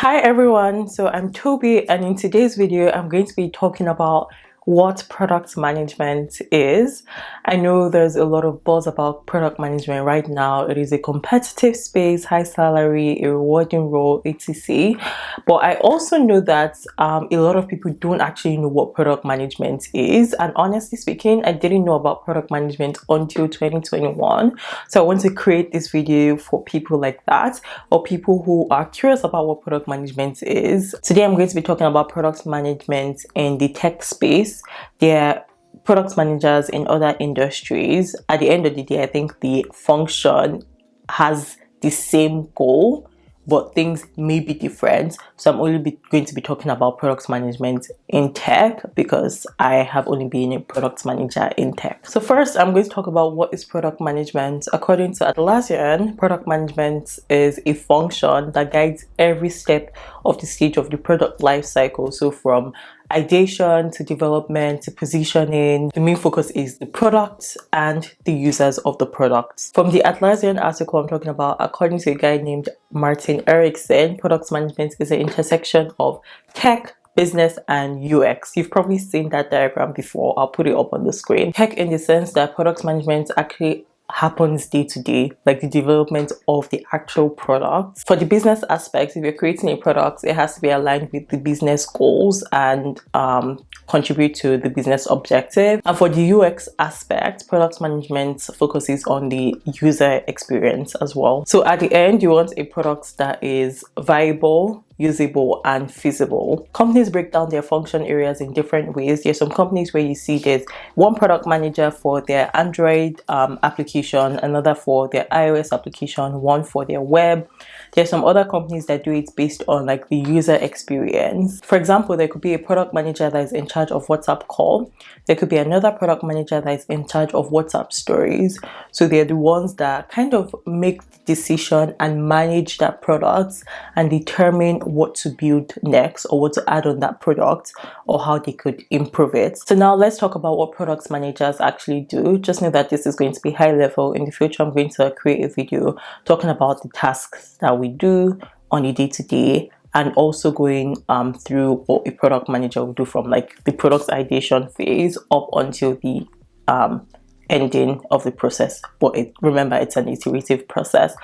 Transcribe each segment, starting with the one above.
Hi everyone, so I'm Toby, and in today's video I'm going to be talking about what product management is. I know there's a lot of buzz about product management right now. It is a competitive space, high salary, a rewarding role, etc. But I also know that a lot of people don't actually know what product management is, and honestly speaking, I didn't know about product management until 2021. So I want to create this video for people like that, or people who are curious about what product management is. Today I'm going to be talking about product management in the tech space. There are product managers in other industries. At the end of the day, I think the function has the same goal, but things may be different. So I'm only going to be talking about product management in tech because I have only been a product manager in tech. So first, I'm going to talk about what is product management. According to Atlassian, product management is a function that guides every step of the stage of the product life cycle. So from ideation to development to positioning, the main focus is the product and the users of the product. From the Atlassian article I'm talking about, according to a guy named Martin Erickson, product management is an intersection of tech, business, and UX. You've probably seen that diagram before. I'll put it up on the screen. Tech in the sense that product management actually happens day to day, like the development of the actual product. For the business aspect, if you're creating a product, it has to be aligned with the business goals and contribute to the business objective. And for the UX aspect, product management focuses on the user experience as well. So at the end, you want a product that is viable, usable, and feasible. Companies break down their function areas in different ways. There's some companies where you see there's one product manager for their Android application, another for their iOS application, one for their web. There's some other companies that do it based on like the user experience. For example, there could be a product manager that is in charge of WhatsApp call. There could be another product manager that is in charge of WhatsApp stories. So they're the ones that kind of make the decision and manage that product and determine what to build next or what to add on that product or how they could improve it. So now let's talk about what product managers actually do. Just know that this is going to be high level. In the future, I'm going to create a video talking about the tasks that we do on a day-to-day, and also going through what a product manager will do from like the product ideation phase up until the ending of the process. But remember, it's an iterative process,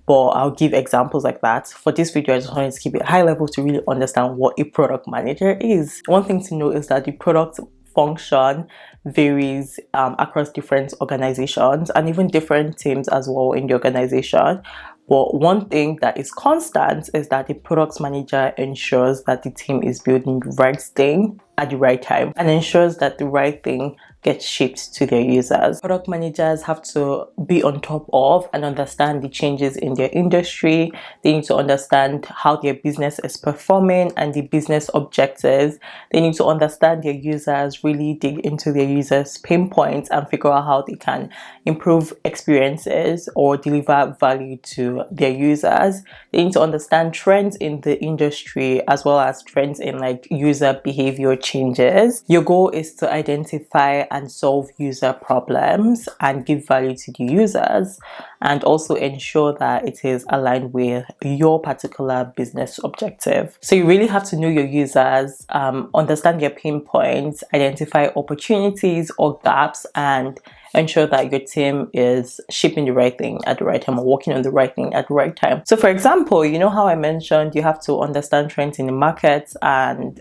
but I'll give examples like that. For this video, I just wanted to keep it high level to really understand what a product manager is. One thing to know is that the product function varies across different organizations and even different teams as well in the organization. But one thing that is constant is that the product manager ensures that the team is building the right thing at the right time and ensures that the right thing gets shipped to their users. Product managers have to be on top of and understand the changes in their industry. They need to understand how their business is performing and the business objectives. They need to understand their users, really dig into their users' pain points and figure out how they can improve experiences or deliver value to their users. They need to understand trends in the industry as well as trends in like user behavior changes. Your goal is to identify and solve user problems and give value to the users, and also ensure that it is aligned with your particular business objective. So you really have to know your users, understand their pain points, identify opportunities or gaps, and ensure that your team is shipping the right thing at the right time or working on the right thing at the right time. So for example, you know how I mentioned you have to understand trends in the market and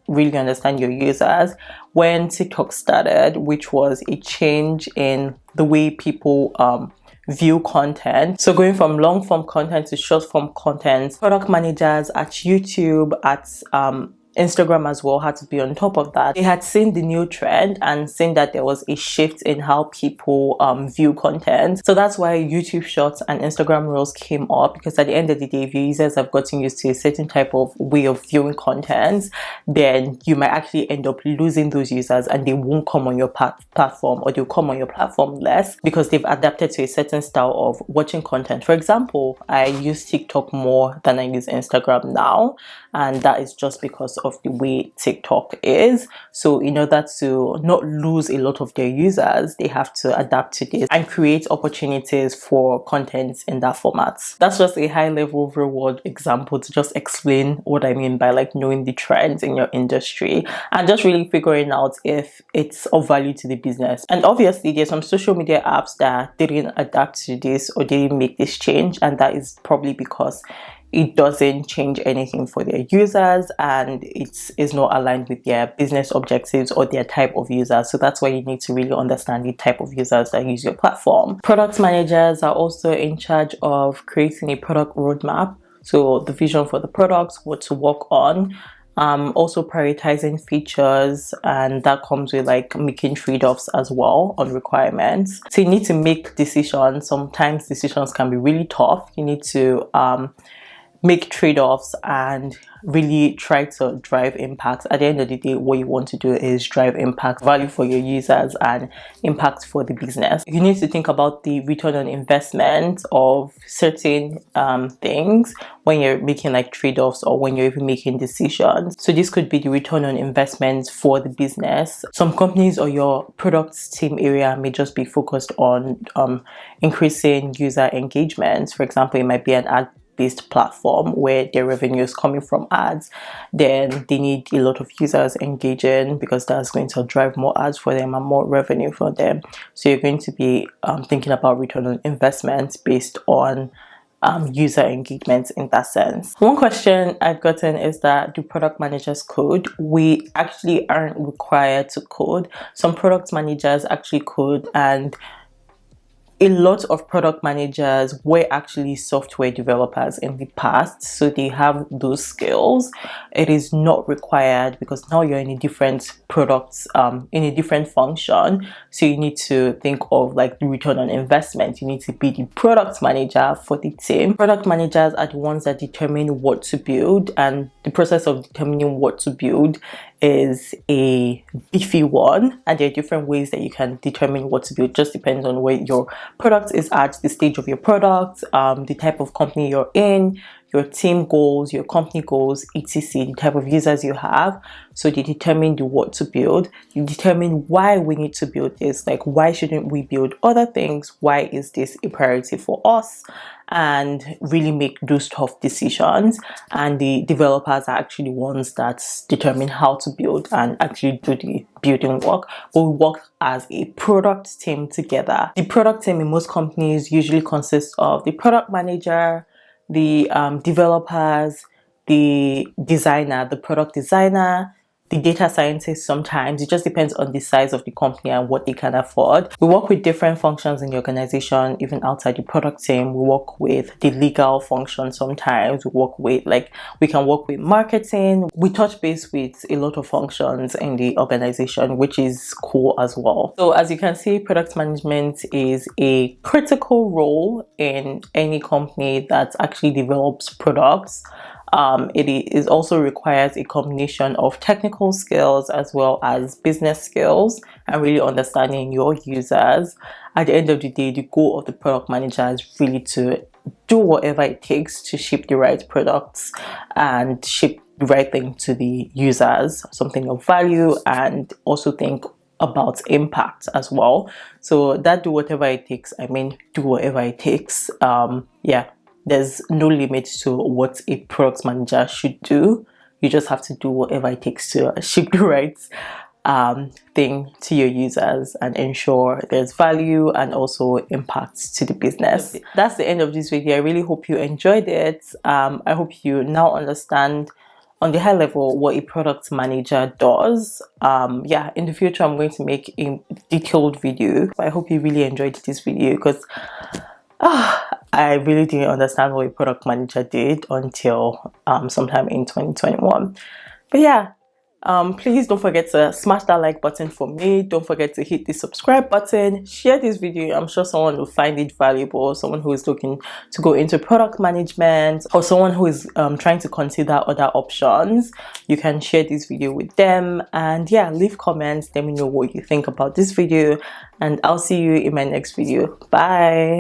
really understand your users. When TikTok started, which was a change in the way people view content, so going from long form content to short form content, product managers at YouTube, at Instagram as well had to be on top of that. They had seen the new trend and seen that there was a shift in how people view content. So that's why YouTube Shorts and Instagram Reels came up, because at the end of the day, if your users have gotten used to a certain type of way of viewing content, then you might actually end up losing those users and they won't come on your platform, or they'll come on your platform less because they've adapted to a certain style of watching content. For example, I use TikTok more than I use Instagram now, and that is just because of of the way TikTok is. So in order to not lose a lot of their users, they have to adapt to this and create opportunities for content in that format. That's just a high level real world example to just explain what I mean by like knowing the trends in your industry and just really figuring out if it's of value to the business. And obviously there's some social media apps that didn't adapt to this or didn't make this change, and that is probably because it doesn't change anything for their users and it's not aligned with their business objectives or their type of users. So that's why you need to really understand the type of users that use your platform. Product managers are also in charge of creating a product roadmap, so the vision for the products, what to work on, also prioritizing features, and that comes with like making trade-offs as well on requirements. So you need to make decisions. Sometimes decisions can be really tough. You need to make trade-offs and really try to drive impact. At the end of the day, what you want to do is drive impact, value for your users and impact for the business. You need to think about the return on investment of certain things when you're making like trade-offs or when you're even making decisions. So this could be the return on investment for the business. Some companies or your product team area may just be focused on increasing user engagement. For example, it might be an ad-based platform where their revenue is coming from ads. Then they need a lot of users engaging because that's going to drive more ads for them and more revenue for them. So you're going to be thinking about return on investment based on user engagement in that sense. One question I've gotten is that do product managers code? We actually aren't required to code. Some product managers actually code, and a lot of product managers were actually software developers in the past, so they have those skills. It is not required because now you're in a different product, in a different function, so you need to think of like the return on investment. You need to be the product manager for the team. Product managers are the ones that determine what to build, and the process of determining what to build is a beefy one, and there are different ways that you can determine what to build. It just depends on where your product is at, the stage of your product, the type of company you're in, your team goals, your company goals, etc., the type of users you have. So they determine the what to build. You determine why we need to build this, like why shouldn't we build other things, why is this a priority for us, and really make those tough decisions. And the developers are actually ones that determine how to build and actually do the building work, but we work as a product team together. The product team in most companies usually consists of the product manager, the developers, the designer, the product designer, the data scientist. Sometimes it just depends on the size of the company and what they can afford. We work with different functions in the organization, even outside the product team. We work with the legal function. Sometimes we can work with marketing. We touch base with a lot of functions in the organization, which is cool as well. So as you can see, product management is a critical role in any company that actually develops products. It also requires a combination of technical skills as well as business skills and really understanding your users. At the end of the day, the goal of the product manager is really to do whatever it takes to ship the right products and ship the right thing to the users, something of value, and also think about impact as well. So that do whatever it takes, I mean do whatever it takes. There's no limit to what a product manager should do. You just have to do whatever it takes to ship the right thing to your users and ensure there's value and also impact to the business. That's the end of this video. I really hope you enjoyed it. I hope you now understand on the high level what a product manager does. In the future I'm going to make a detailed video. I hope you really enjoyed this video because I really didn't understand what a product manager did until sometime in 2021. But please don't forget to smash that like button for me. Don't forget to hit the subscribe button. Share this video. I'm sure someone will find it valuable. Someone who is looking to go into product management, or someone who is trying to consider other options. You can share this video with them, and leave comments. Let me know what you think about this video, and I'll see you in my next video. Bye.